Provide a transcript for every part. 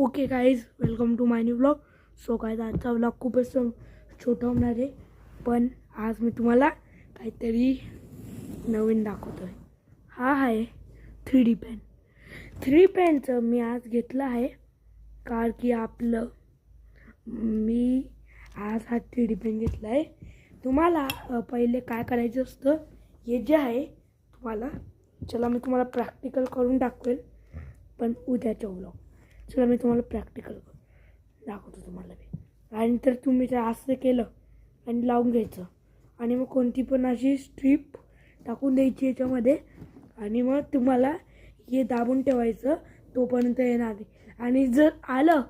Okay guys, welcome to my new vlog. So guys, आजचा vlog खूपच छोटा होणार आहे, पण आज मी तुम्हाला काहीतरी नवीन दाखवतो आहे. हा आहे 3D पेन. 3D पेनचं मी आज घेतलं आहे कारण की मी आज हा 3D पेन घेतला आहे. तुम्हाला पहिले काय करायचं असतं, हे जे आहे चला मी तुम्हाला प्रॅक्टिकल करून दाखवेल, पण उद्याच्या व्लॉग. चला मी तुम्हाला प्रॅक्टिकल दाखवतो तुम्हाला आणि तर तुम्ही जर असं केलं आणि लावून घ्यायचं आणि मग कोणती पण अशी स्ट्रीप टाकून द्यायची याच्यामध्ये आणि मग तुम्हाला हे दाबून ठेवायचं तोपर्यंत येणार नाही. आणि जर आलं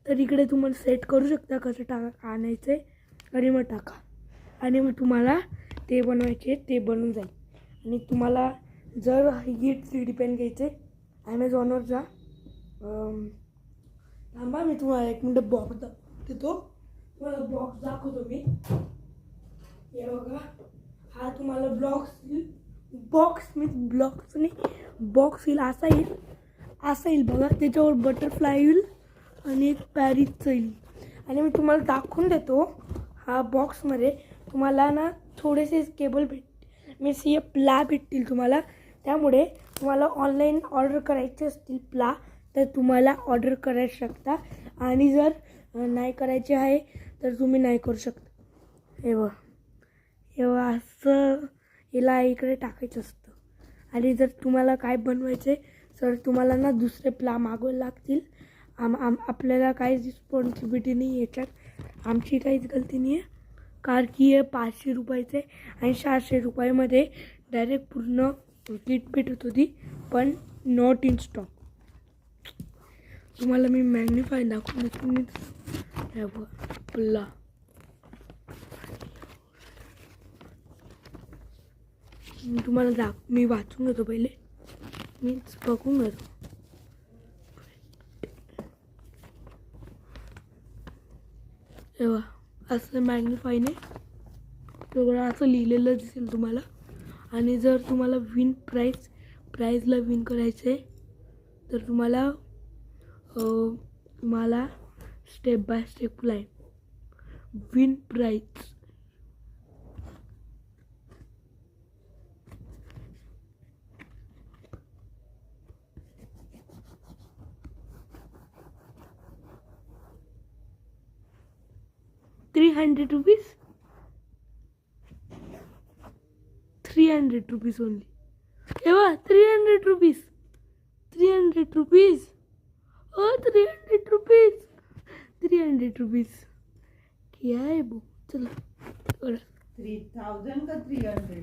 तर इकडे तुम्हाला सेट करू शकता कसं आणायचं आहे आणि मग टाका आणि मग तुम्हाला ते बनवायचे ते बनून जाईल. आणि तुम्हाला जर ही 3D पेन घ्यायचे ॲमेझॉनवर जा. थांबा मी तुम्हाला एक मिनटं बॉक्स देतो. तुम्हाला बॉक्स दाखवतो मी. हे बघा, हा तुम्हाला बॉक्स येईल असा येईल बघा. त्याच्यावर बटरफ्लाय येईल आणि एक पॅरिसचं येईल. आणि मी तुम्हाला दाखवून देतो. हा बॉक्समध्ये तुम्हाला ना थोडेसे केबल मीन्स हे प्ला भेटतील तुम्हाला. त्यामुळे तुम्हाला ऑनलाईन ऑर्डर करायचे असतील प्ला तर तुम्हाला ऑर्डर करायला शकता. आणि जर नाही करायचे आहे तर तुम्ही नाही करू शकता. हे बघा असं याला इकडे टाकायचं असतं. आणि जर तुम्हाला काय बनवायचे तर तुम्हाला ना दुसरे प्ला मागवावे लागतील. आपल्याला काहीच रिस्पॉन्सिबिलिटी नाही याच्यात, आमची काहीच गलती नाही आहे. कारण की हे 500 रुपयाचे आणि 600 रुपयामध्ये डायरेक्ट पूर्ण किट भेटत होती, पण नॉट इन स्टॉक. तुम्हाला मी मॅग्निफाय दाखवून देतो. पुल्ला तुम्हाला मी वाचून घेतो पहिले, मीच बघून घेतो. तेव्हा असं मॅग्निफायने सगळं असं लिहिलेलं दिसेल तुम्हाला. आणि जर तुम्हाला प्राईजला विन करायचं आहे तर तुम्हाला step by step line win prize. ₹300 only. एवा 300 रुपीज. ओ 300 रुपीज क्या है वो. चला 3000 का 300.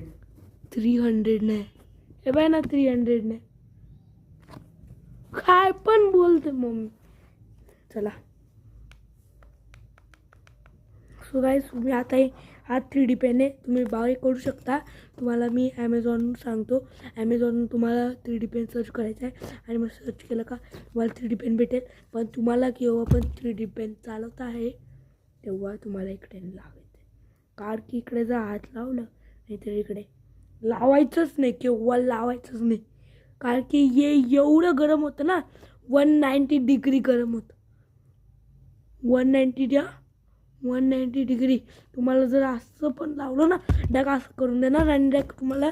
300 नाही हे बाय ना, 300 नाही. काय पण बोलते मम्मी. चला सो गाईज, तुम्ही आता हा 3D पेन आहे, तुम्ही बाय करू शकता. तुम्हाला मी ॲमेझॉन सांगतो. ॲमेझॉन तुम्हाला 3D पेन सर्च करायचं आहे आणि मग सर्च केलं का तुम्हाला 3D पेन भेटेल. पण तुम्हाला केव्हा पण 3D पेन चालवता आहे तेव्हा तुम्हाला इकडे लावायचं आहे. कारण की इकडे जर हात लावलं नाही तर इकडे लावायचंच नाही, केव्हा लावायचंच नाही. कारण की हे एवढं गरम होतं ना, 190 डिग्री गरम होतं. 190 डिग्री. तुम्हाला जर असं पण लावलं ना, डायरेक्ट असं करून देणार आणि तुम्हाला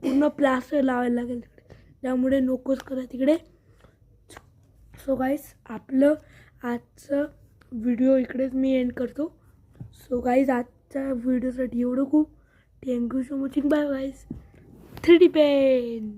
पूर्ण प्लास्टर लावायला लागेल तिकडे. त्यामुळे नकोच करा तिकडे. सो गाईज, आपलं आजचं व्हिडिओ इकडेच मी एंड करतो. सो गाईज, आजच्या व्हिडिओसाठी एवढं खूप. Thank you so much. Bye guys. 3D pen.